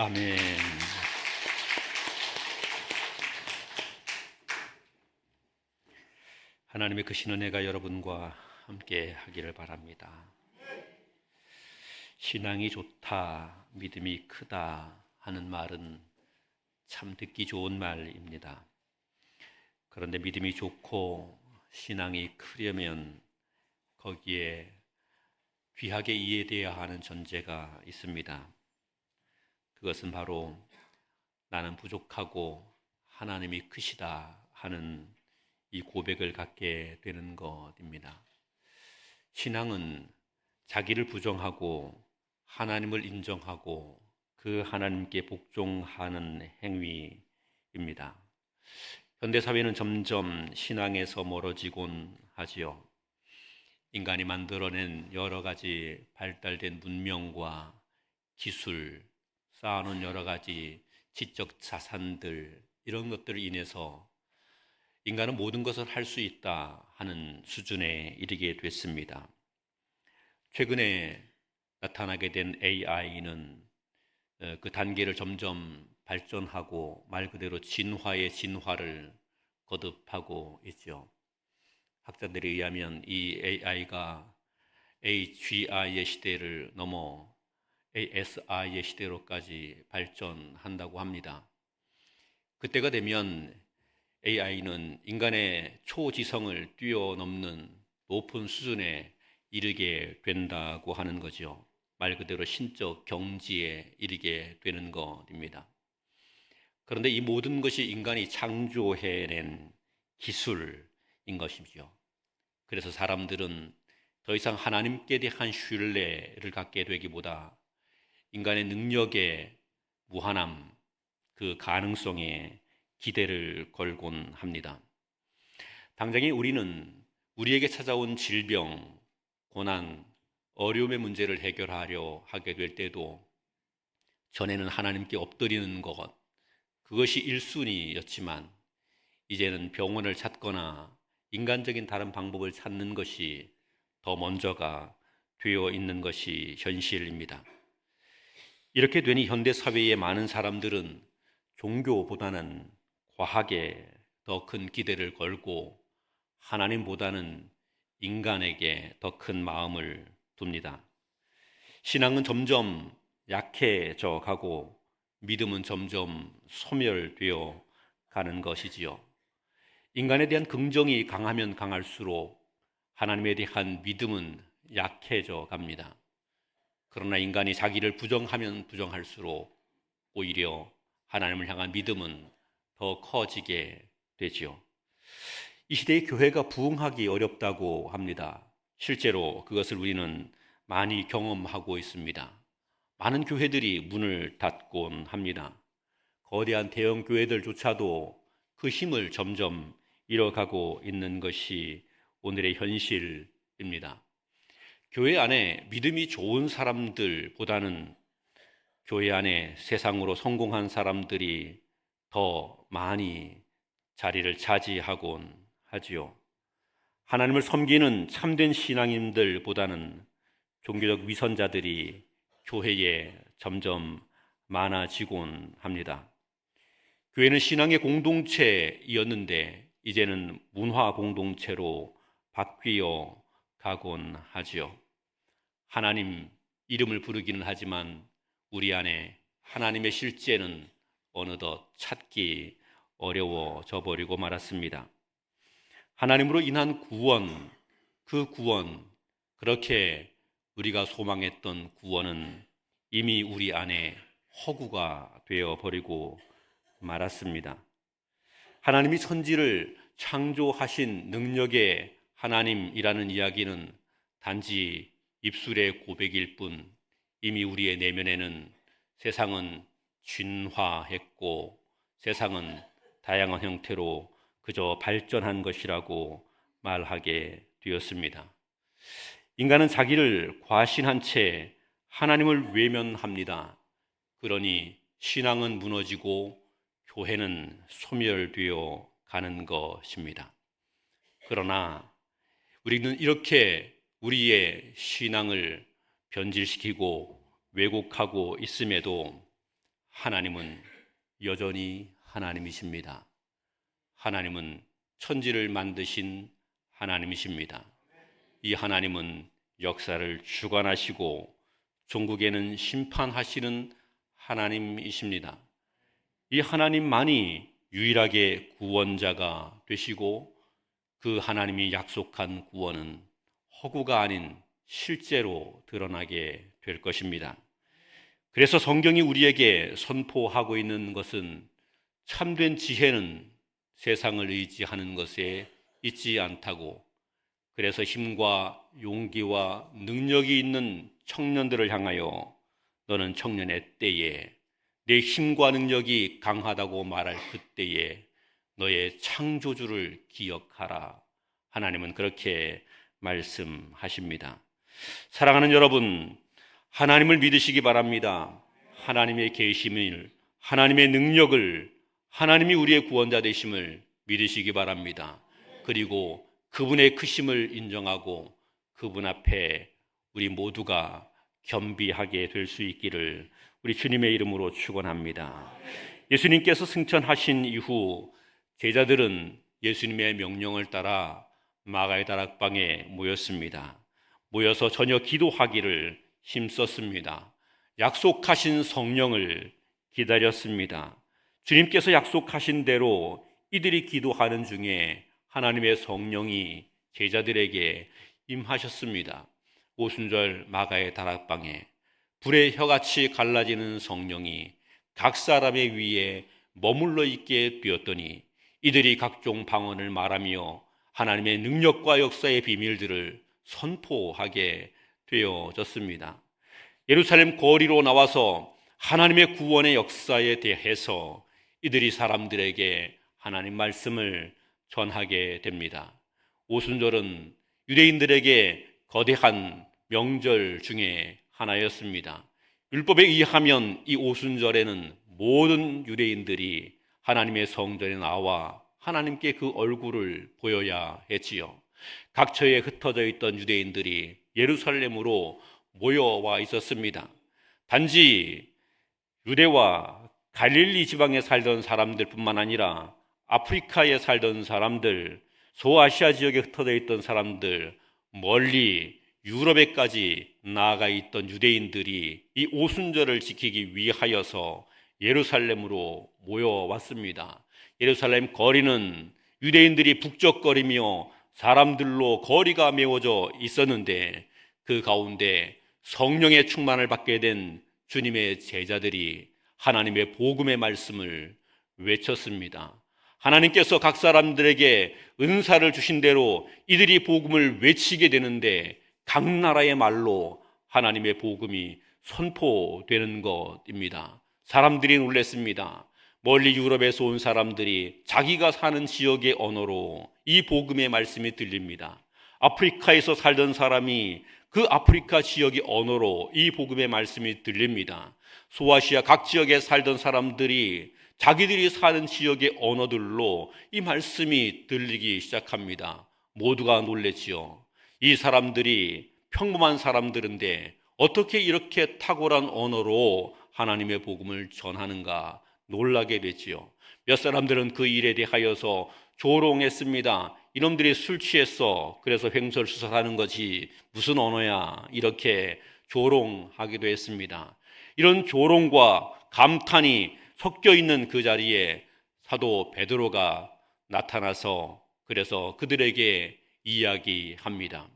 아멘. 하나님의 크신 은혜가 여러분과 함께 하기를 바랍니다. 신앙이 좋다, 믿음이 크다 하는 말은 참 듣기 좋은 말입니다. 그런데 믿음이 좋고 신앙이 크려면 거기에 귀하게 이해되어야 하는 전제가 있습니다. 그것은 바로 나는 부족하고 하나님이 크시다 하는 이 고백을 갖게 되는 것입니다. 신앙은 자기를 부정하고 하나님을 인정하고 그 하나님께 복종하는 행위입니다. 현대사회는 점점 신앙에서 멀어지곤 하지요. 인간이 만들어낸 여러 가지 발달된 문명과 기술, 쌓아놓은 여러 가지 지적 자산들, 이런 것들을 인해서 인간은 모든 것을 할 수 있다 하는 수준에 이르게 됐습니다. 최근에 나타나게 된 AI는 그 단계를 점점 발전하고 말 그대로 진화의 진화를 거듭하고 있죠. 학자들에 의하면 이 AI가 AGI의 시대를 넘어 ASI의 시대로까지 발전한다고 합니다. 그때가 되면 AI는 인간의 초지성을 뛰어넘는 높은 수준에 이르게 된다고 하는 거죠. 말 그대로 신적 경지에 이르게 되는 것입니다. 그런데 이 모든 것이 인간이 창조해낸 기술인 것이죠. 그래서 사람들은 더 이상 하나님께 대한 신뢰를 갖게 되기보다 인간의 능력의 무한함, 그 가능성에 기대를 걸곤 합니다. 당장에 우리는 우리에게 찾아온 질병, 고난, 어려움의 문제를 해결하려 하게 될 때도 전에는 하나님께 엎드리는 것, 그것이 1순위였지만 이제는 병원을 찾거나 인간적인 다른 방법을 찾는 것이 더 먼저가 되어 있는 것이 현실입니다. 이렇게 되니 현대 사회의 많은 사람들은 종교보다는 과학에 더 큰 기대를 걸고 하나님보다는 인간에게 더 큰 마음을 둡니다. 신앙은 점점 약해져 가고 믿음은 점점 소멸되어 가는 것이지요. 인간에 대한 긍정이 강하면 강할수록 하나님에 대한 믿음은 약해져 갑니다. 그러나 인간이 자기를 부정하면 부정할수록 오히려 하나님을 향한 믿음은 더 커지게 되지요. 이 시대의 교회가 부흥하기 어렵다고 합니다. 실제로 그것을 우리는 많이 경험하고 있습니다. 많은 교회들이 문을 닫곤 합니다. 거대한 대형 교회들조차도 그 힘을 점점 잃어가고 있는 것이 오늘의 현실입니다. 교회 안에 믿음이 좋은 사람들보다는 교회 안에 세상으로 성공한 사람들이 더 많이 자리를 차지하곤 하지요. 하나님을 섬기는 참된 신앙인들보다는 종교적 위선자들이 교회에 점점 많아지곤 합니다. 교회는 신앙의 공동체이었는데 이제는 문화 공동체로 바뀌어 가곤 하지요. 하나님 이름을 부르기는 하지만 우리 안에 하나님의 실제는 어느덧 찾기 어려워져 버리고 말았습니다. 하나님으로 인한 구원, 그 구원, 그렇게 우리가 소망했던 구원은 이미 우리 안에 허구가 되어버리고 말았습니다. 하나님이 천지를 창조하신 능력의 하나님이라는 이야기는 단지 입술의 고백일 뿐 이미 우리의 내면에는 세상은 진화했고 세상은 다양한 형태로 그저 발전한 것이라고 말하게 되었습니다. 인간은 자기를 과신한 채 하나님을 외면합니다. 그러니 신앙은 무너지고 교회는 소멸되어 가는 것입니다. 그러나 우리는 이렇게 우리의 신앙을 변질시키고 왜곡하고 있음에도 하나님은 여전히 하나님이십니다. 하나님은 천지를 만드신 하나님이십니다. 이 하나님은 역사를 주관하시고 종국에는 심판하시는 하나님이십니다. 이 하나님만이 유일하게 구원자가 되시고 그 하나님이 약속한 구원은 허구가 아닌 실제로 드러나게 될 것입니다. 그래서 성경이 우리에게 선포하고 있는 것은 참된 지혜는 세상을 의지하는 것에 있지 않다고, 그래서 힘과 용기와 능력이 있는 청년들을 향하여 너는 청년의 때에 내 힘과 능력이 강하다고 말할 그때에 너의 창조주를 기억하라. 하나님은 그렇게 말씀하십니다. 사랑하는 여러분, 하나님을 믿으시기 바랍니다. 하나님의 계심을, 하나님의 능력을, 하나님이 우리의 구원자 되심을 믿으시기 바랍니다. 그리고 그분의 크심을 인정하고 그분 앞에 우리 모두가 겸비하게 될 수 있기를 우리 주님의 이름으로 축원합니다. 예수님께서 승천하신 이후 제자들은 예수님의 명령을 따라 마가의 다락방에 모였습니다. 모여서 저녁 기도하기를 힘썼습니다. 약속하신 성령을 기다렸습니다. 주님께서 약속하신 대로 이들이 기도하는 중에 하나님의 성령이 제자들에게 임하셨습니다. 오순절 마가의 다락방에 불의 혀같이 갈라지는 성령이 각 사람의 위에 머물러 있게 되었더니 이들이 각종 방언을 말하며 하나님의 능력과 역사의 비밀들을 선포하게 되어졌습니다. 예루살렘 거리로 나와서 하나님의 구원의 역사에 대해서 이들이 사람들에게 하나님 말씀을 전하게 됩니다. 오순절은 유대인들에게 거대한 명절 중에 하나였습니다. 율법에 의하면 이 오순절에는 모든 유대인들이 하나님의 성전에 나와 하나님께 그 얼굴을 보여야 했지요. 각처에 흩어져 있던 유대인들이 예루살렘으로 모여와 있었습니다. 단지 유대와 갈릴리 지방에 살던 사람들뿐만 아니라 아프리카에 살던 사람들, 소아시아 지역에 흩어져 있던 사람들, 멀리 유럽에까지 나아가 있던 유대인들이 이 오순절을 지키기 위하여서 예루살렘으로 모여왔습니다. 예루살렘 거리는 유대인들이 북적거리며 사람들로 거리가 메워져 있었는데 그 가운데 성령의 충만을 받게 된 주님의 제자들이 하나님의 복음의 말씀을 외쳤습니다. 하나님께서 각 사람들에게 은사를 주신 대로 이들이 복음을 외치게 되는데 각 나라의 말로 하나님의 복음이 선포되는 것입니다. 사람들이 놀랐습니다. 멀리 유럽에서 온 사람들이 자기가 사는 지역의 언어로 이 복음의 말씀이 들립니다. 아프리카에서 살던 사람이 그 아프리카 지역의 언어로 이 복음의 말씀이 들립니다. 소아시아 각 지역에 살던 사람들이 자기들이 사는 지역의 언어들로 이 말씀이 들리기 시작합니다. 모두가 놀랬지요. 이 사람들이 평범한 사람들인데 어떻게 이렇게 탁월한 언어로 하나님의 복음을 전하는가 놀라게 됐지요. 몇 사람들은 그 일에 대하여서 조롱했습니다. 이놈들이 술 취했어. 그래서 횡설수설하는 거지 무슨 언어야. 이렇게 조롱하기도 했습니다. 이런 조롱과 감탄이 섞여 있는 그 자리에 사도 베드로가 나타나서 그래서 그들에게 이야기합니다.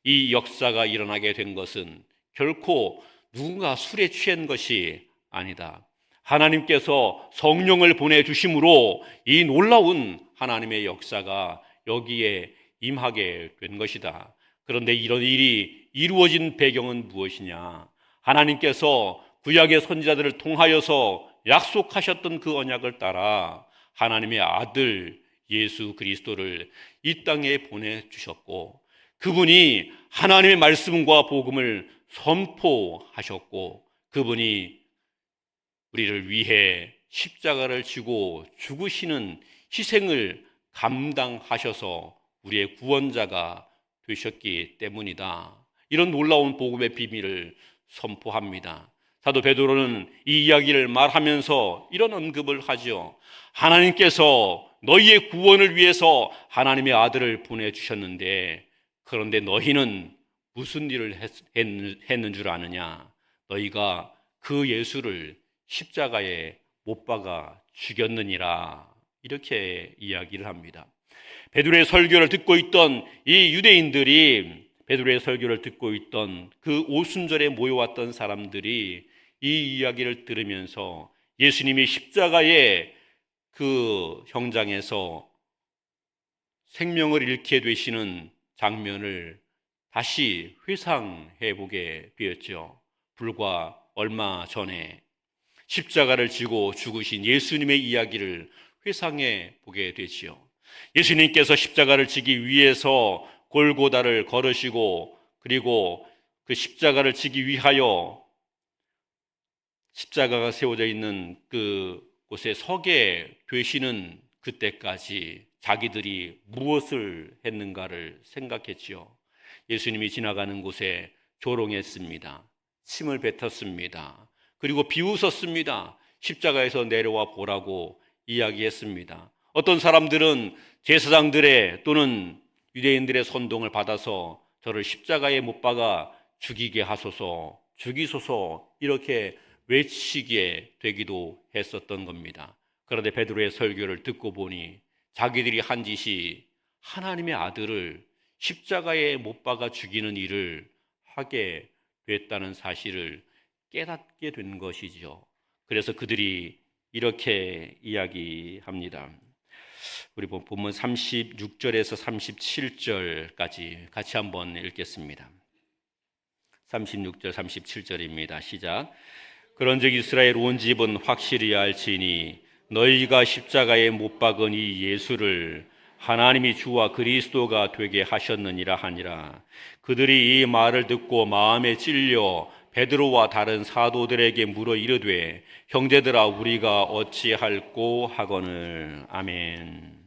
이 역사가 일어나게 된 것은 결코 누군가 술에 취한 것이 아니다. 하나님께서 성령을 보내주심으로 이 놀라운 하나님의 역사가 여기에 임하게 된 것이다. 그런데 이런 일이 이루어진 배경은 무엇이냐? 하나님께서 구약의 선지자들을 통하여서 약속하셨던 그 언약을 따라 하나님의 아들 예수 그리스도를 이 땅에 보내주셨고 그분이 하나님의 말씀과 복음을 선포하셨고 그분이 우리를 위해 십자가를 지고 죽으시는 희생을 감당하셔서 우리의 구원자가 되셨기 때문이다. 이런 놀라운 복음의 비밀을 선포합니다. 사도 베드로는 이 이야기를 말하면서 이런 언급을 하죠. 하나님께서 너희의 구원을 위해서 하나님의 아들을 보내주셨는데, 그런데 너희는 무슨 일을 했는 줄 아느냐? 너희가 그 예수를 십자가에 못 박아 죽였느니라. 이렇게 이야기를 합니다. 베드로의 설교를 듣고 있던 이 유대인들이, 베드로의 설교를 듣고 있던 그 오순절에 모여왔던 사람들이 이 이야기를 들으면서 예수님이 십자가의 그 형장에서 생명을 잃게 되시는 장면을 다시 회상해 보게 되었죠. 불과 얼마 전에 십자가를 지고 죽으신 예수님의 이야기를 회상해 보게 되지요. 예수님께서 십자가를 지기 위해서 골고다를 걸으시고, 그리고 그 십자가를 지기 위하여 십자가가 세워져 있는 그 곳에 서게 되시는 그때까지 자기들이 무엇을 했는가를 생각했지요. 예수님이 지나가는 곳에 조롱했습니다. 침을 뱉었습니다. 그리고 비웃었습니다. 십자가에서 내려와 보라고 이야기했습니다. 어떤 사람들은 제사장들의 또는 유대인들의 선동을 받아서 저를 십자가에 못 박아 죽이게 하소서, 죽이소서 이렇게 외치게 되기도 했었던 겁니다. 그런데 베드로의 설교를 듣고 보니 자기들이 한 짓이 하나님의 아들을 십자가에 못 박아 죽이는 일을 하게 됐다는 사실을 깨닫게 된 것이죠. 그래서 그들이 이렇게 이야기합니다. 우리 본문 36절에서 37절까지 같이 한번 읽겠습니다. 36절 37절입니다. 시작. 그런즉 이스라엘 온 집은 확실히 알지니 너희가 십자가에 못 박은 이 예수를 하나님이 주와 그리스도가 되게 하셨느니라 하니라. 그들이 이 말을 듣고 마음에 찔려 베드로와 다른 사도들에게 물어 이르되 형제들아 우리가 어찌할꼬 하거늘. 아멘.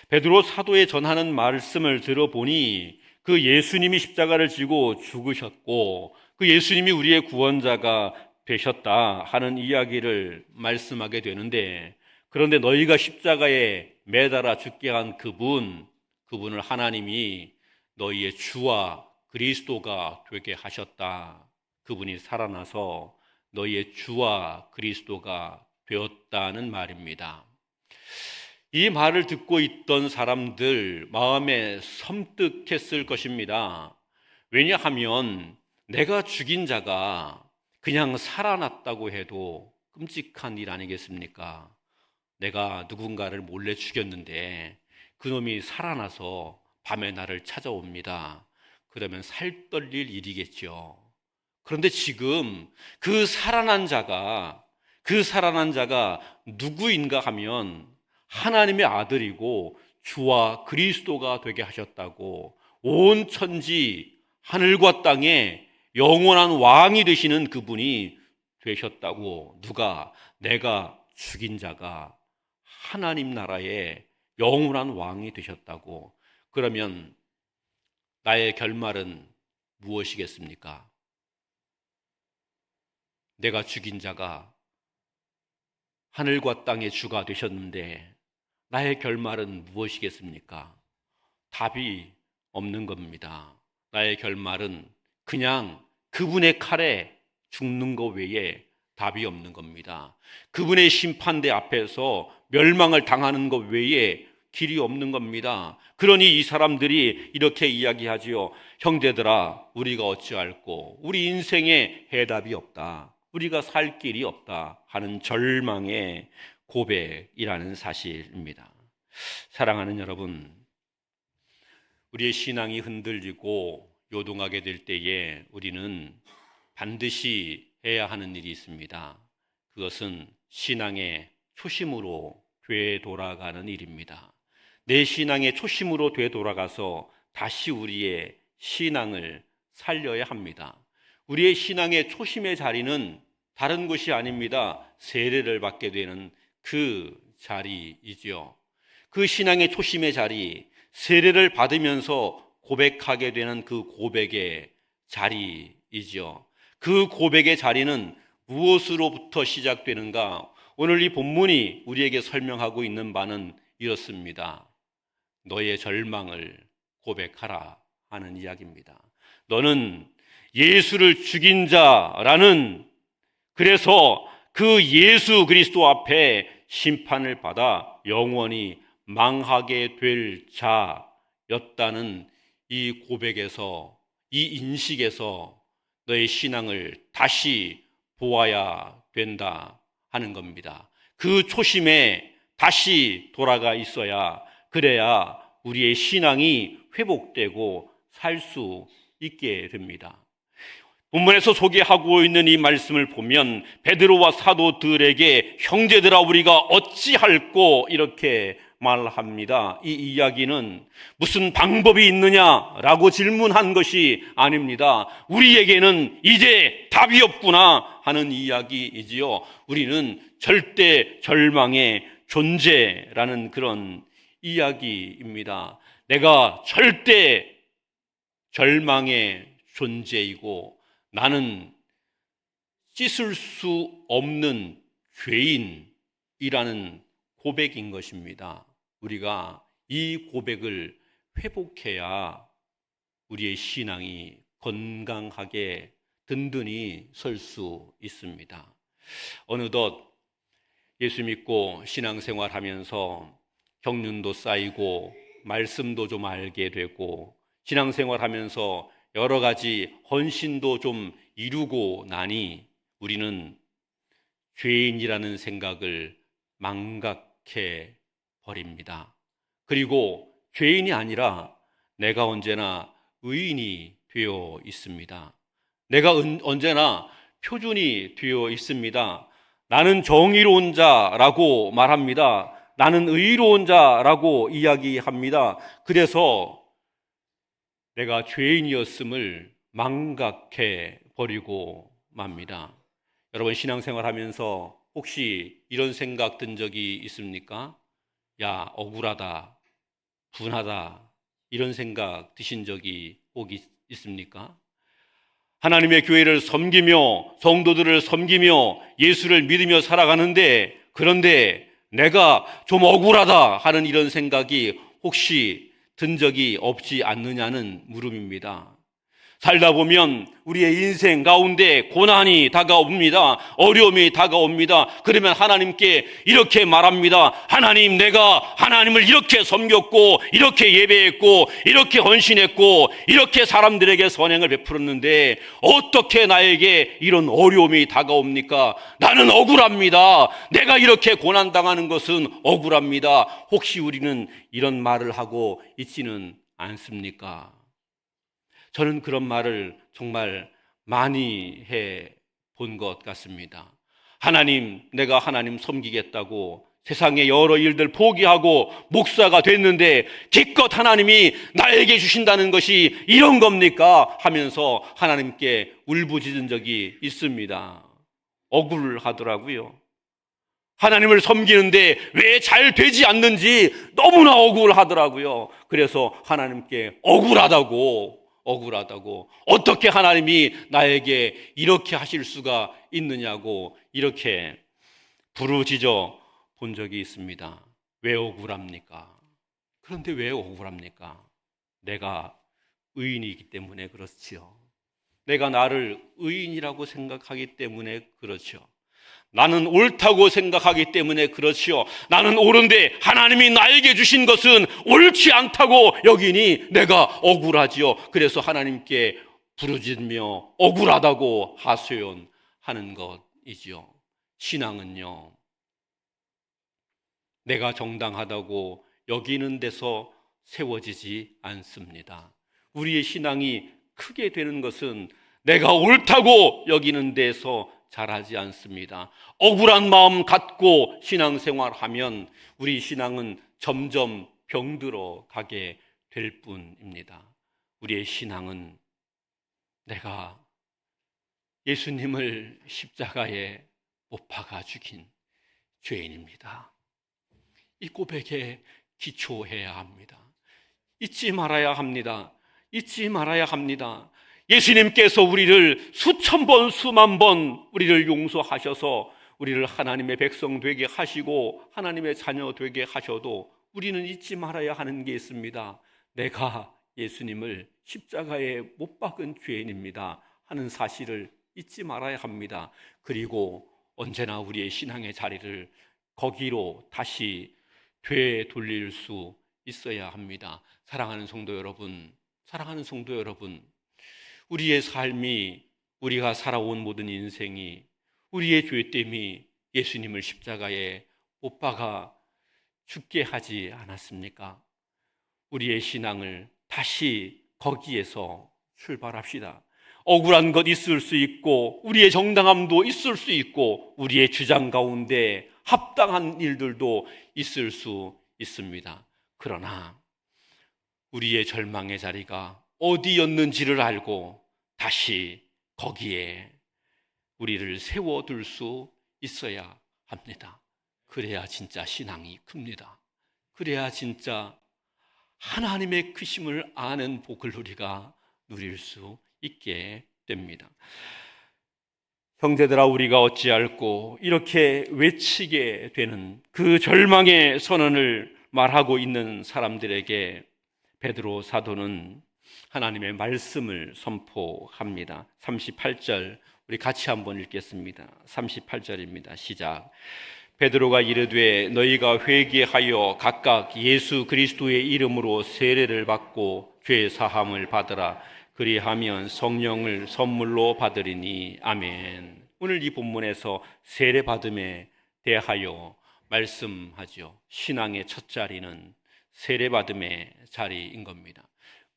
베드로 사도의 전하는 말씀을 들어보니 그 예수님이 십자가를 지고 죽으셨고 그 예수님이 우리의 구원자가 되셨다 하는 이야기를 말씀하게 되는데, 그런데 너희가 십자가에 매달아 죽게 한 그분을 하나님이 너희의 주와 그리스도가 되게 하셨다. 그분이 살아나서 너희의 주와 그리스도가 되었다는 말입니다. 이 말을 듣고 있던 사람들 마음에 섬뜩했을 것입니다. 왜냐하면 내가 죽인 자가 그냥 살아났다고 해도 끔찍한 일 아니겠습니까? 내가 누군가를 몰래 죽였는데 그놈이 살아나서 밤에 나를 찾아옵니다. 그러면 살떨릴 일이겠죠. 그런데 지금 그 살아난 자가 누구인가 하면 하나님의 아들이고 주와 그리스도가 되게 하셨다고, 온 천지 하늘과 땅에 영원한 왕이 되시는 그분이 되셨다고, 누가? 내가 죽인 자가 하나님 나라의 영원한 왕이 되셨다고. 그러면 나의 결말은 무엇이겠습니까? 내가 죽인 자가 하늘과 땅의 주가 되셨는데 나의 결말은 무엇이겠습니까? 답이 없는 겁니다. 나의 결말은 그냥 그분의 칼에 죽는 것 외에 답이 없는 겁니다. 그분의 심판대 앞에서 멸망을 당하는 것 외에 길이 없는 겁니다. 그러니 이 사람들이 이렇게 이야기하지요. 형제들아 우리가 어찌할꼬, 우리 인생에 해답이 없다, 우리가 살 길이 없다 하는 절망의 고백이라는 사실입니다. 사랑하는 여러분, 우리의 신앙이 흔들리고 요동하게 될 때에 우리는 반드시 해야 하는 일이 있습니다. 그것은 신앙의 초심으로 되돌아가는 일입니다. 내 신앙의 초심으로 되돌아가서 다시 우리의 신앙을 살려야 합니다. 우리의 신앙의 초심의 자리는 다른 곳이 아닙니다. 세례를 받게 되는 그 자리이죠. 그 신앙의 초심의 자리, 세례를 받으면서 고백하게 되는 그 고백의 자리이죠. 그 고백의 자리는 무엇으로부터 시작되는가? 오늘 이 본문이 우리에게 설명하고 있는 바는 이렇습니다. 너의 절망을 고백하라 하는 이야기입니다. 너는 예수를 죽인 자라는, 그래서 그 예수 그리스도 앞에 심판을 받아 영원히 망하게 될 자였다는 이 고백에서, 이 인식에서 너의 신앙을 다시 보아야 된다 하는 겁니다. 그 초심에 다시 돌아가 있어야, 그래야 우리의 신앙이 회복되고 살 수 있게 됩니다. 본문에서 소개하고 있는 이 말씀을 보면 베드로와 사도들에게 형제들아 우리가 어찌할꼬 이렇게 말합니다. 이 이야기는 무슨 방법이 있느냐라고 질문한 것이 아닙니다. 우리에게는 이제 답이 없구나 하는 이야기이지요. 우리는 절대 절망의 존재라는 그런 이야기입니다. 내가 절대 절망의 존재이고 나는 씻을 수 없는 죄인이라는 고백인 것입니다. 우리가 이 고백을 회복해야 우리의 신앙이 건강하게 든든히 설 수 있습니다. 어느덧 예수 믿고 신앙생활하면서 경륜도 쌓이고 말씀도 좀 알게 되고 신앙생활하면서 여러 가지 헌신도 좀 이루고 나니 우리는 죄인이라는 생각을 망각해 버립니다. 그리고 죄인이 아니라 내가 언제나 의인이 되어 있습니다. 내가 언제나 표준이 되어 있습니다. 나는 정의로운 자라고 말합니다. 나는 의로운 자라고 이야기합니다. 그래서 내가 죄인이었음을 망각해 버리고 맙니다. 여러분 신앙생활하면서 혹시 이런 생각 든 적이 있습니까? 야, 억울하다, 분하다, 이런 생각 드신 적이 꼭 있습니까? 하나님의 교회를 섬기며 성도들을 섬기며 예수를 믿으며 살아가는데, 그런데 내가 좀 억울하다 하는 이런 생각이 혹시 든 적이 없지 않느냐는 물음입니다. 살다 보면 우리의 인생 가운데 고난이 다가옵니다. 어려움이 다가옵니다. 그러면 하나님께 이렇게 말합니다. 하나님, 내가 하나님을 이렇게 섬겼고 이렇게 예배했고 이렇게 헌신했고 이렇게 사람들에게 선행을 베풀었는데 어떻게 나에게 이런 어려움이 다가옵니까? 나는 억울합니다. 내가 이렇게 고난당하는 것은 억울합니다. 혹시 우리는 이런 말을 하고 있지는 않습니까? 저는 그런 말을 정말 많이 해 본 것 같습니다. 하나님, 내가 하나님 섬기겠다고 세상의 여러 일들 포기하고 목사가 됐는데 기껏 하나님이 나에게 주신다는 것이 이런 겁니까? 하면서 하나님께 울부짖은 적이 있습니다. 억울하더라고요. 하나님을 섬기는데 왜 잘 되지 않는지 너무나 억울하더라고요. 그래서 하나님께 억울하다고 어떻게 하나님이 나에게 이렇게 하실 수가 있느냐고 이렇게 부르짖어 본 적이 있습니다. 왜 억울합니까? 그런데 왜 억울합니까? 내가 의인이기 때문에 그렇지요. 내가 나를 의인이라고 생각하기 때문에 그렇죠. 나는 옳다고 생각하기 때문에 그렇지요. 나는 옳은데 하나님이 나에게 주신 것은 옳지 않다고 여기니 내가 억울하지요. 그래서 하나님께 부르짖으며 억울하다고 하소연하는 것이지요. 신앙은요, 내가 정당하다고 여기는 데서 세워지지 않습니다. 우리의 신앙이 크게 되는 것은 내가 옳다고 여기는 데서 잘하지 않습니다. 억울한 마음 갖고 신앙생활하면 우리 신앙은 점점 병들어 가게 될 뿐입니다. 우리의 신앙은 내가 예수님을 십자가에 못 박아 죽인 죄인입니다. 이 고백에 기초해야 합니다. 잊지 말아야 합니다. 잊지 말아야 합니다. 예수님께서 우리를 수천 번, 수만 번 우리를 용서하셔서 우리를 하나님의 백성 되게 하시고 하나님의 자녀 되게 하셔도 우리는 잊지 말아야 하는 게 있습니다. 내가 예수님을 십자가에 못 박은 죄인입니다 하는 사실을 잊지 말아야 합니다. 그리고 언제나 우리의 신앙의 자리를 거기로 다시 되돌릴 수 있어야 합니다. 사랑하는 성도 여러분, 우리의 삶이, 우리가 살아온 모든 인생이 우리의 죄 때문에 예수님을 십자가에 못 박아 죽게 하지 않았습니까? 우리의 신앙을 다시 거기에서 출발합시다. 억울한 것 있을 수 있고 우리의 정당함도 있을 수 있고 우리의 주장 가운데 합당한 일들도 있을 수 있습니다. 그러나 우리의 절망의 자리가 어디였는지를 알고 다시 거기에 우리를 세워둘 수 있어야 합니다. 그래야 진짜 신앙이 큽니다. 그래야 진짜 하나님의 크심을 아는 복을 우리가 누릴 수 있게 됩니다. 형제들아, 우리가 어찌할꼬 이렇게 외치게 되는 그 절망의 선언을 말하고 있는 사람들에게 베드로 사도는 하나님의 말씀을 선포합니다. 38절 우리 같이 한번 읽겠습니다. 38절입니다. 시작. 베드로가 이르되 너희가 회개하여 각각 예수 그리스도의 이름으로 세례를 받고 죄 사함을 받으라. 그리하면 성령을 선물로 받으리니. 아멘. 오늘 이 본문에서 세례 받음에 대하여 말씀하죠. 신앙의 첫 자리는 세례 받음의 자리인 겁니다.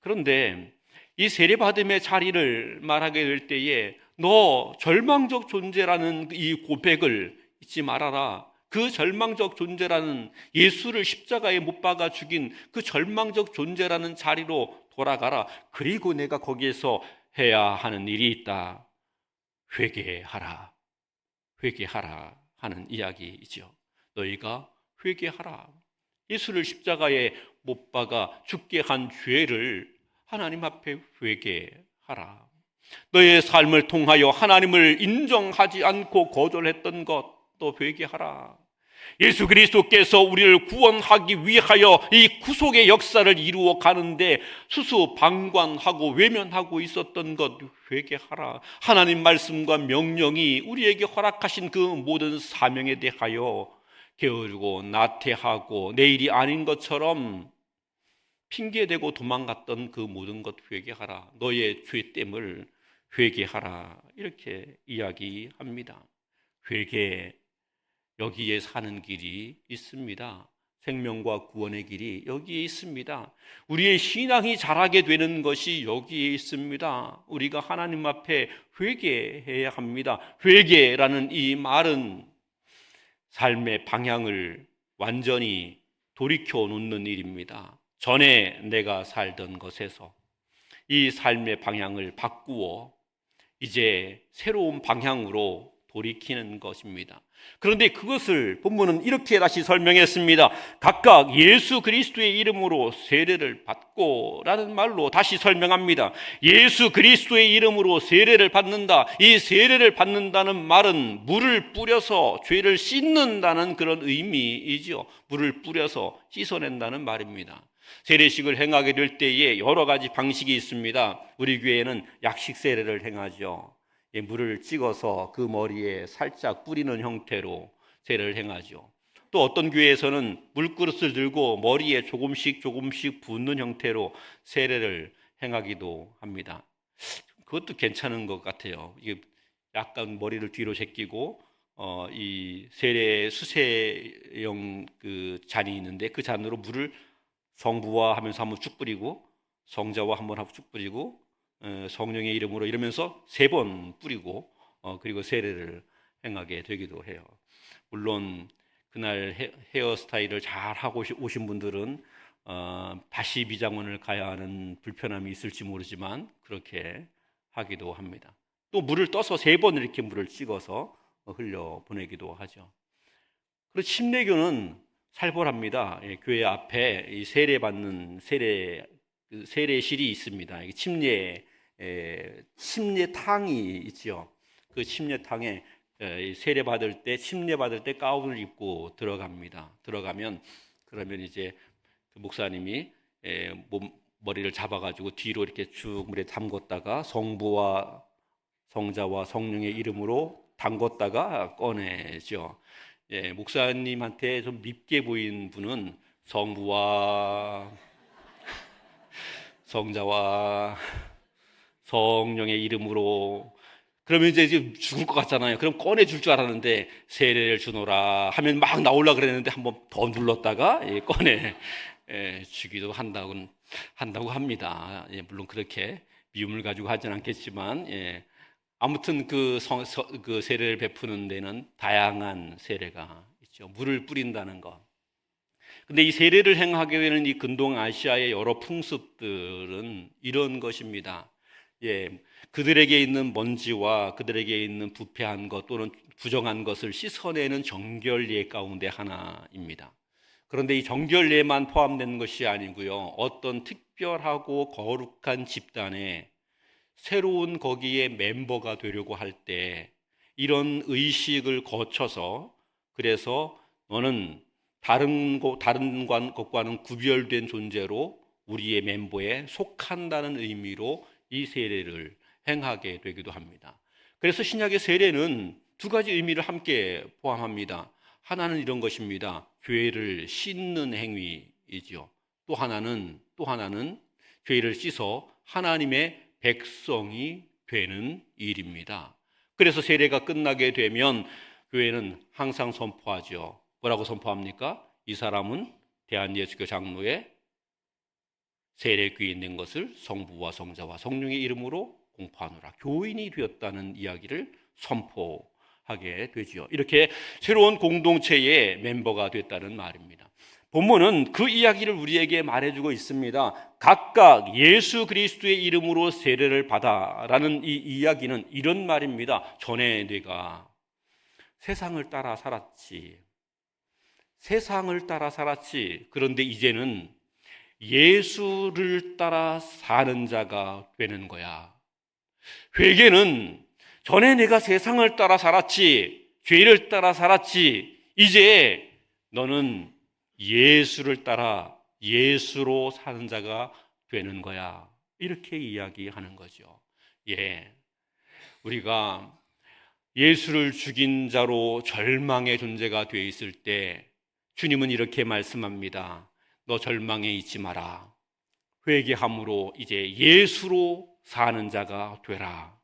그런데 이 세례 받음의 자리를 말하게 될 때에 너 절망적 존재라는 이 고백을 잊지 말아라. 그 절망적 존재라는, 예수를 십자가에 못 박아 죽인 그 절망적 존재라는 자리로 돌아가라. 그리고 내가 거기에서 해야 하는 일이 있다. 회개하라 하는 이야기이죠. 너희가 회개하라. 예수를 십자가에 못 박아 죽게 한 죄를 하나님 앞에 회개하라. 너의 삶을 통하여 하나님을 인정하지 않고 거절했던 것도 회개하라. 예수 그리스도께서 우리를 구원하기 위하여 이 구속의 역사를 이루어 가는데 수수방관하고 외면하고 있었던 것 회개하라. 하나님 말씀과 명령이 우리에게 허락하신 그 모든 사명에 대하여 게으르고 나태하고 내일이 아닌 것처럼 핑계대고 도망갔던 그 모든 것 회개하라. 너의 죄됨을 회개하라. 이렇게 이야기합니다. 회개, 여기에 사는 길이 있습니다. 생명과 구원의 길이 여기에 있습니다. 우리의 신앙이 자라게 되는 것이 여기에 있습니다. 우리가 하나님 앞에 회개해야 합니다. 회개라는 이 말은 삶의 방향을 완전히 돌이켜 놓는 일입니다. 전에 내가 살던 것에서 이 삶의 방향을 바꾸어 이제 새로운 방향으로 돌이키는 것입니다. 그런데 그것을 본문은 이렇게 다시 설명했습니다. 각각 예수 그리스도의 이름으로 세례를 받고 라는 말로 다시 설명합니다. 예수 그리스도의 이름으로 세례를 받는다. 이 세례를 받는다는 말은 물을 뿌려서 죄를 씻는다는 그런 의미이죠. 물을 뿌려서 씻어낸다는 말입니다. 세례식을 행하게 될 때에 여러 가지 방식이 있습니다. 우리 교회는 약식 세례를 행하죠. 물을 찍어서 그 머리에 살짝 뿌리는 형태로 세례를 행하죠. 또 어떤 교회에서는 물그릇을 들고 머리에 조금씩 붓는 형태로 세례를 행하기도 합니다. 그것도 괜찮은 것 같아요. 이게 약간 머리를 뒤로 제끼고 이 세례 수세용 그 잔이 있는데 그 잔으로 물을 성부와 하면서 한번 쭉 뿌리고 성자와 한번 하고 쭉 뿌리고 성령의 이름으로 이러면서 3번 뿌리고 그리고 세례를 행하게 되기도 해요. 물론 그날 헤어스타일을 잘 하고 오신 분들은 다시 미장원을 가야 하는 불편함이 있을지 모르지만 그렇게 하기도 합니다. 또 물을 떠서 3번 이렇게 물을 찍어서 흘려 보내기도 하죠. 그리고 침례교는 살벌합니다. 교회 앞에 이 세례받는 세례실이 있습니다. 침례 침례탕이 있죠. 그 침례탕에 세례 받을 때, 침례 받을 때 가운을 입고 들어갑니다. 들어가면 그러면 이제 그 목사님이 머리를 잡아가지고 뒤로 이렇게 쭉 물에 담궜다가 성부와 성자와 성령의 이름으로 담궜다가 꺼내죠. 목사님한테 좀 밉게 보인 분은 성부와 성자와 성령의 이름으로, 그러면 이제 죽을 것 같잖아요. 그럼 꺼내줄 줄 알았는데 세례를 주노라 하면 막 나오려고 그랬는데 한번 더 눌렀다가 꺼내 주기도 한다고 합니다. 물론 그렇게 미움을 가지고 하진 않겠지만, 아무튼 그 세례를 베푸는 데는 다양한 세례가 있죠. 물을 뿌린다는 것. 근데 이 세례를 행하게 되는 이 근동 아시아의 여러 풍습들은 이런 것입니다. 그들에게 있는 먼지와 그들에게 있는 부패한 것 또는 부정한 것을 씻어내는 정결례 가운데 하나입니다. 그런데 이 정결례만 포함된 것이 아니고요, 어떤 특별하고 거룩한 집단에 새로운 거기에 멤버가 되려고 할 때 이런 의식을 거쳐서, 그래서 너는 다른 것과는 구별된 존재로 우리의 멤버에 속한다는 의미로 이 세례를 행하게 되기도 합니다. 그래서 신약의 세례는 두 가지 의미를 함께 포함합니다. 하나는 이런 것입니다. 죄를 씻는 행위이지요. 또 하나는 죄를 씻어 하나님의 백성이 되는 일입니다. 그래서 세례가 끝나게 되면 교회는 항상 선포하죠. 뭐라고 선포합니까? 이 사람은 대한예수교 장로의 세례 귀인된 것을 성부와 성자와 성령의 이름으로 공포하노라. 교인이 되었다는 이야기를 선포하게 되지요. 이렇게 새로운 공동체의 멤버가 됐다는 말입니다. 본문은 그 이야기를 우리에게 말해주고 있습니다. 각각 예수 그리스도의 이름으로 세례를 받아라는 이 이야기는 이런 말입니다. 전에 내가 세상을 따라 살았지. 그런데 이제는 예수를 따라 사는 자가 되는 거야. 회개는 전에 내가 세상을 따라 살았지, 죄를 따라 살았지, 이제 너는 예수를 따라 예수로 사는 자가 되는 거야. 이렇게 이야기하는 거죠. 우리가 예수를 죽인 자로 절망의 존재가 되어 있을 때 주님은 이렇게 말씀합니다. 너 절망에 있지 마라. 회개함으로 이제 예수로 사는 자가 되라.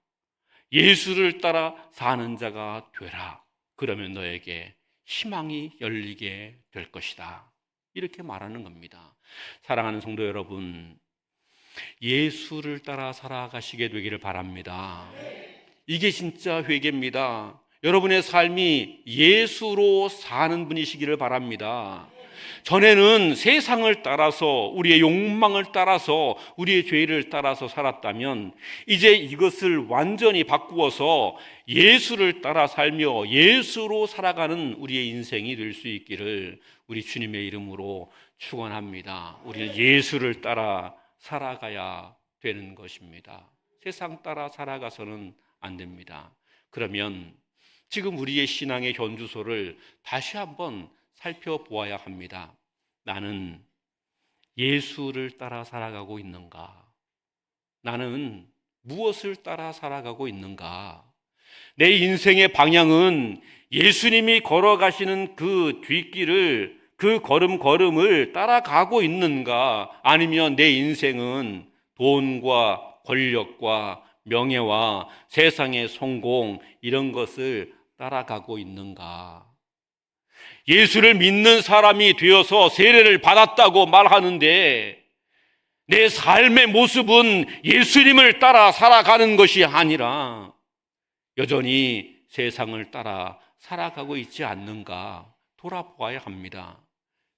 예수를 따라 사는 자가 되라. 그러면 너에게 희망이 열리게 될 것이다. 이렇게 말하는 겁니다. 사랑하는 성도 여러분, 예수를 따라 살아가시게 되기를 바랍니다. 이게 진짜 회개입니다. 여러분의 삶이 예수로 사는 분이시기를 바랍니다. 전에는 세상을 따라서, 우리의 욕망을 따라서, 우리의 죄를 따라서 살았다면 이제 이것을 완전히 바꾸어서 예수를 따라 살며 예수로 살아가는 우리의 인생이 될 수 있기를 우리 주님의 이름으로 축원합니다. 우리는 예수를 따라 살아가야 되는 것입니다. 세상 따라 살아가서는 안 됩니다. 그러면 지금 우리의 신앙의 현주소를 다시 한번 살펴보아야 합니다. 나는 예수를 따라 살아가고 있는가? 나는 무엇을 따라 살아가고 있는가? 내 인생의 방향은 예수님이 걸어가시는 그 뒷길을, 그 걸음걸음을 따라가고 있는가? 아니면 내 인생은 돈과 권력과 명예와 세상의 성공, 이런 것을 따라가고 있는가? 예수를 믿는 사람이 되어서 세례를 받았다고 말하는데 내 삶의 모습은 예수님을 따라 살아가는 것이 아니라 여전히 세상을 따라 살아가고 있지 않는가 돌아보아야 합니다.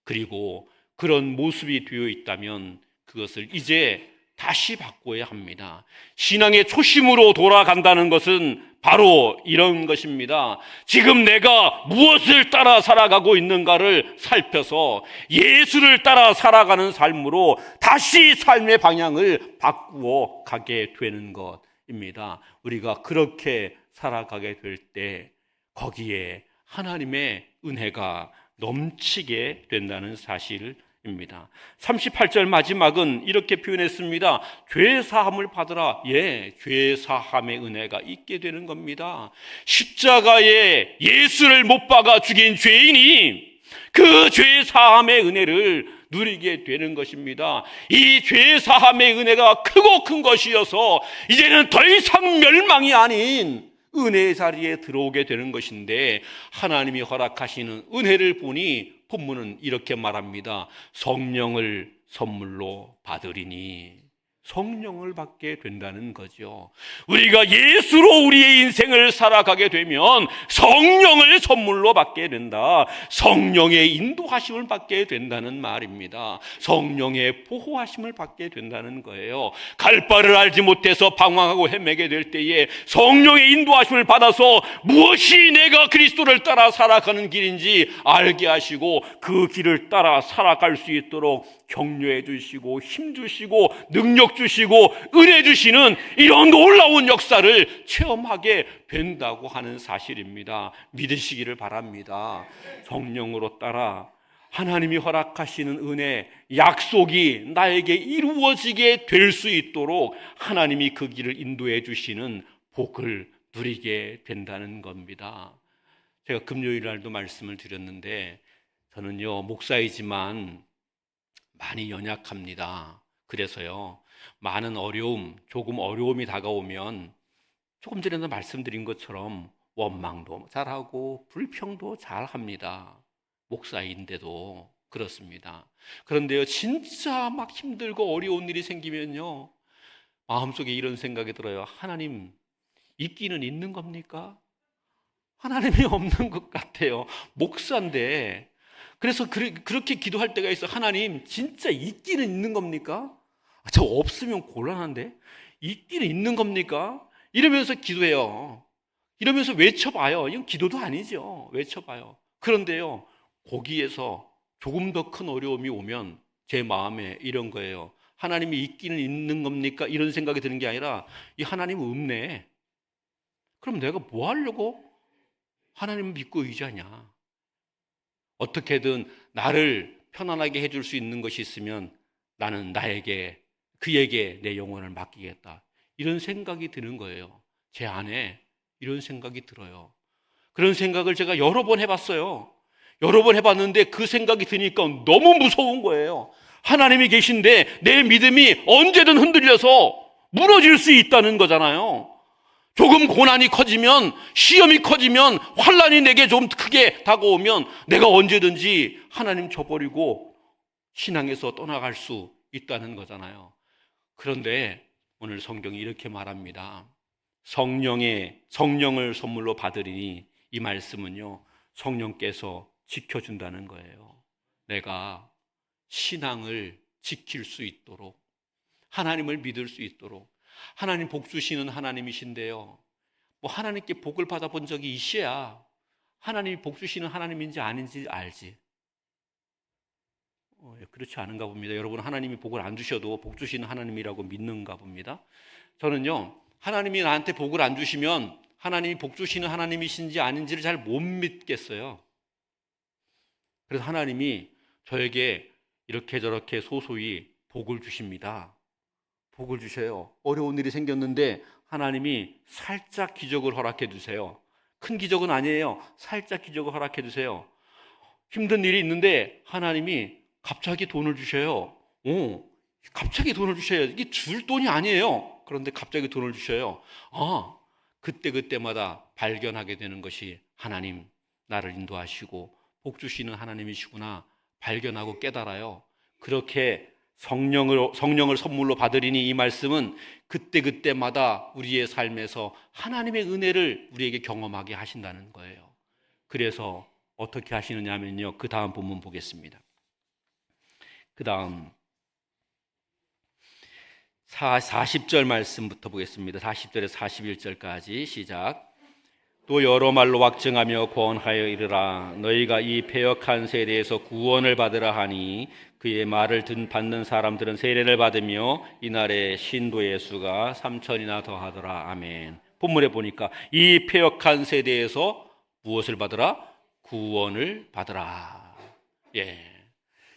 그리고 그런 모습이 되어 있다면 그것을 이제 다시 바꿔야 합니다. 신앙의 초심으로 돌아간다는 것은 바로 이런 것입니다. 지금 내가 무엇을 따라 살아가고 있는가를 살펴서 예수를 따라 살아가는 삶으로 다시 삶의 방향을 바꾸어 가게 되는 것입니다. 우리가 그렇게 살아가게 될 때 거기에 하나님의 은혜가 넘치게 된다는 사실입니다. 38절 마지막은 이렇게 표현했습니다. 죄 사함을 받으라. 예, 죄 사함의 은혜가 있게 되는 겁니다. 십자가에 예수를 못 박아 죽인 죄인이 그 죄 사함의 은혜를 누리게 되는 것입니다. 이 죄 사함의 은혜가 크고 큰 것이어서 이제는 더 이상 멸망이 아닌 은혜의 자리에 들어오게 되는 것인데, 하나님이 허락하시는 은혜를 보니 본문은 이렇게 말합니다. 성령을 선물로 받으리니. 성령을 받게 된다는 거죠. 우리가 예수로 우리의 인생을 살아가게 되면 성령을 선물로 받게 된다. 성령의 인도하심을 받게 된다는 말입니다. 성령의 보호하심을 받게 된다는 거예요. 갈 바를 알지 못해서 방황하고 헤매게 될 때에 성령의 인도하심을 받아서 무엇이 내가 그리스도를 따라 살아가는 길인지 알게 하시고 그 길을 따라 살아갈 수 있도록 격려해 주시고 힘 주시고 능력 주시고 은혜 주시는 이런 놀라운 역사를 체험하게 된다고 하는 사실입니다. 믿으시기를 바랍니다. 성령으로 따라 하나님이 허락하시는 은혜, 약속이 나에게 이루어지게 될 수 있도록 하나님이 그 길을 인도해 주시는 복을 누리게 된다는 겁니다. 제가 금요일 날도 말씀을 드렸는데, 저는요 목사이지만 많이 연약합니다. 그래서요 많은 어려움, 조금 어려움이 다가오면 조금 전에도 말씀드린 것처럼 원망도 잘하고 불평도 잘합니다. 목사인데도 그렇습니다. 그런데요 진짜 막 힘들고 어려운 일이 생기면요 마음속에 이런 생각이 들어요. 하나님 있기는 있는 겁니까? 하나님이 없는 것 같아요. 목사인데. 그래서 그렇게 기도할 때가 있어. 하나님 진짜 있기는 있는 겁니까? 저 없으면 곤란한데 있기는 있는 겁니까? 이러면서 기도해요. 이러면서 외쳐봐요. 이건 기도도 아니죠. 외쳐봐요. 그런데요 거기에서 조금 더 큰 어려움이 오면 제 마음에 이런 거예요. 하나님이 있기는 있는 겁니까? 이런 생각이 드는 게 아니라 이 하나님은 없네. 그럼 내가 뭐 하려고 하나님을 믿고 의지하냐? 어떻게든 나를 편안하게 해줄 수 있는 것이 있으면 나는 그에게 내 영혼을 맡기겠다. 이런 생각이 드는 거예요. 제 안에 이런 생각이 들어요. 그런 생각을 제가 여러 번 해봤어요. 여러 번 해봤는데 그 생각이 드니까 너무 무서운 거예요. 하나님이 계신데 내 믿음이 언제든 흔들려서 무너질 수 있다는 거잖아요. 조금 고난이 커지면, 시험이 커지면, 환난이 내게 좀 크게 다가오면 내가 언제든지 하나님 저버리고 신앙에서 떠나갈 수 있다는 거잖아요. 그런데 오늘 성경이 이렇게 말합니다. 성령을 선물로 받으리니, 이 말씀은요 성령께서 지켜준다는 거예요. 내가 신앙을 지킬 수 있도록, 하나님을 믿을 수 있도록. 하나님 복 주시는 하나님이신데요, 뭐 하나님께 복을 받아본 적이 있어야 하나님이 복 주시는 하나님인지 아닌지 알지. 그렇지 않은가 봅니다. 여러분, 하나님이 복을 안 주셔도 복 주시는 하나님이라고 믿는가 봅니다. 저는요 하나님이 나한테 복을 안 주시면 하나님이 복 주시는 하나님이신지 아닌지를 잘 못 믿겠어요. 그래서 하나님이 저에게 이렇게 저렇게 소소히 복을 주십니다. 복을 주셔요. 어려운 일이 생겼는데 하나님이 살짝 기적을 허락해 주세요. 큰 기적은 아니에요. 살짝 기적을 허락해 주세요. 힘든 일이 있는데 하나님이 갑자기 돈을 주셔요. 갑자기 돈을 주셔요. 이게 줄 돈이 아니에요. 그런데 갑자기 돈을 주셔요. 그때마다 발견하게 되는 것이 하나님 나를 인도하시고 복 주시는 하나님이시구나 발견하고 깨달아요. 그렇게 성령을 선물로 받으리니, 이 말씀은 그때마다 우리의 삶에서 하나님의 은혜를 우리에게 경험하게 하신다는 거예요. 그래서 어떻게 하시느냐 하면요, 그 다음 본문 보겠습니다. 그 다음 40절 말씀부터 보겠습니다. 40절에서 41절까지 시작. 또 여러 말로 확증하며 권하여 이르라. 너희가 이 패역한 세대에서 구원을 받으라 하니 그의 말을 받는 사람들은 세례를 받으며 이날에 신도의 수가 3천이나 더하더라. 아멘. 본문에 보니까 이 패역한 세대에서 무엇을 받으라? 구원을 받으라. 예.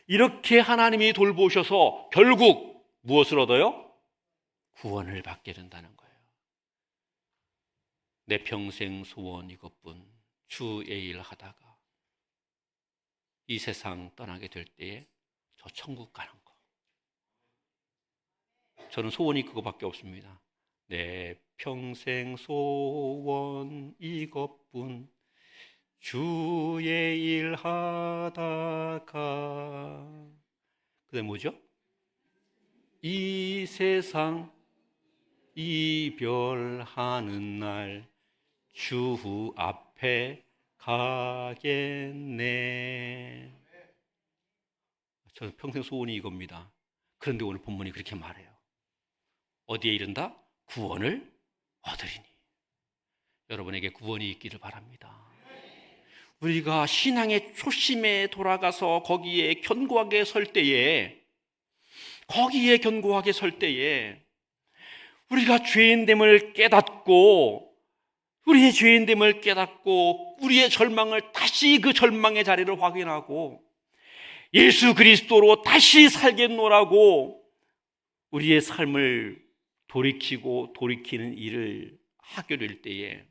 이렇게 하나님이 돌보셔서 결국 무엇을 얻어요? 구원을 받게 된다는 거예요. 내 평생 소원 이것뿐, 주의 일 하다가 이 세상 떠나게 될 때에 저 천국 가는 거. 저는 소원이 그거밖에 없습니다. 내 평생 소원 이것뿐, 주의 일 하다가. 그다음에 뭐죠? 이 세상 이별하는 날 주 앞에 가겠네. 저는 평생 소원이 이겁니다. 그런데 오늘 본문이 그렇게 말해요. 어디에 이른다? 구원을 얻으리니. 여러분에게 구원이 있기를 바랍니다. 우리가 신앙의 초심에 돌아가서 거기에 견고하게 설 때에, 우리가 죄인됨을 깨닫고, 우리의 죄인됨을 깨닫고 우리의 절망을 다시 그 절망의 자리를 확인하고 예수 그리스도로 다시 살겠노라고 우리의 삶을 돌이키는 일을 하게 될 때에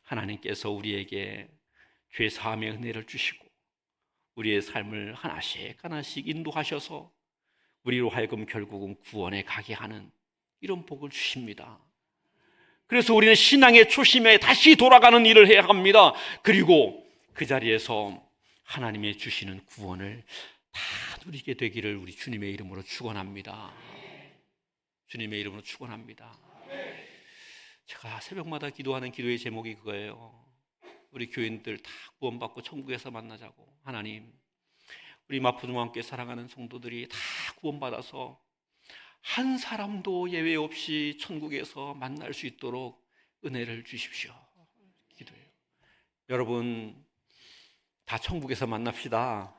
하나님께서 우리에게 죄 사함의 은혜를 주시고 우리의 삶을 하나씩 하나씩 인도하셔서 우리로 하여금 결국은 구원에 가게 하는 이런 복을 주십니다. 그래서 우리는 신앙의 초심에 다시 돌아가는 일을 해야 합니다. 그리고 그 자리에서 하나님의 주시는 구원을 다 누리게 되기를 우리 주님의 이름으로 축원합니다. 주님의 이름으로 축원합니다. 제가 새벽마다 기도하는 기도의 제목이 그거예요. 우리 교인들 다 구원받고 천국에서 만나자고. 하나님, 우리 마포동과 함께 사랑하는 성도들이 다 구원받아서 한 사람도 예외 없이 천국에서 만날 수 있도록 은혜를 주십시오. 기도해요. 여러분 다 천국에서 만납시다.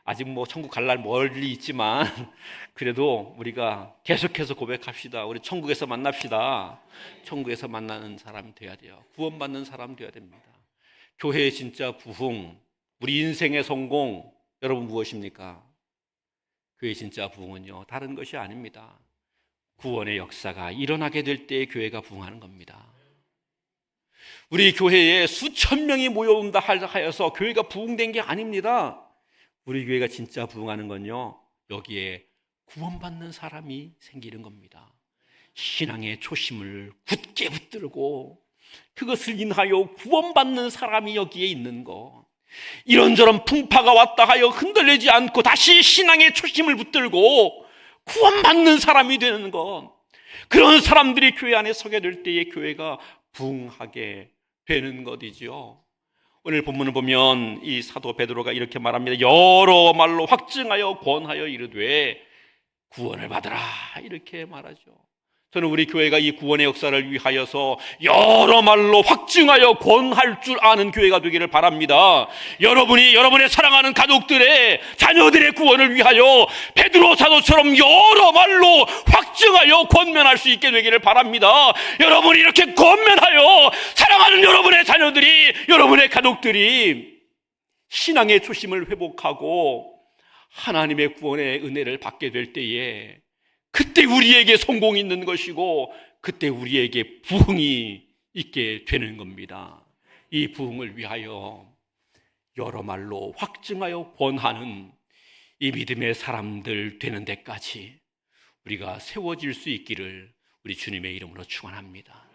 아직 뭐 천국 갈 날 멀리 있지만 그래도 우리가 계속해서 고백합시다. 우리 천국에서 만납시다. 천국에서 만나는 사람이 돼야 돼요. 구원받는 사람 돼야 됩니다. 교회의 진짜 부흥, 우리 인생의 성공, 여러분 무엇입니까? 교회의 진짜 부흥은요, 다른 것이 아닙니다. 구원의 역사가 일어나게 될 때 교회가 부흥하는 겁니다. 우리 교회에 수천 명이 모여온다 하여서 교회가 부흥된 게 아닙니다. 우리 교회가 진짜 부흥하는 건요, 여기에 구원받는 사람이 생기는 겁니다. 신앙의 초심을 굳게 붙들고 그것을 인하여 구원받는 사람이 여기에 있는 것, 이런저런 풍파가 왔다 하여 흔들리지 않고 다시 신앙의 초심을 붙들고 구원받는 사람이 되는 것, 그런 사람들이 교회 안에 서게 될 때에 교회가 부흥하게 되는 것이지요. 오늘 본문을 보면 이 사도 베드로가 이렇게 말합니다. 여러 말로 확증하여 권하여 이르되 구원을 받으라, 이렇게 말하죠. 저는 우리 교회가 이 구원의 역사를 위하여서 여러 말로 확증하여 권할 줄 아는 교회가 되기를 바랍니다. 여러분이 여러분의 사랑하는 가족들의 자녀들의 구원을 위하여 베드로 사도처럼 여러 말로 확증하여 권면할 수 있게 되기를 바랍니다. 여러분이 이렇게 권면하여 사랑하는 여러분의 자녀들이, 여러분의 가족들이 신앙의 초심을 회복하고 하나님의 구원의 은혜를 받게 될 때에 그때 우리에게 성공이 있는 것이고 그때 우리에게 부흥이 있게 되는 겁니다. 이 부흥을 위하여 여러 말로 확증하여 권하는 이 믿음의 사람들 되는 데까지 우리가 세워질 수 있기를 우리 주님의 이름으로 축원합니다.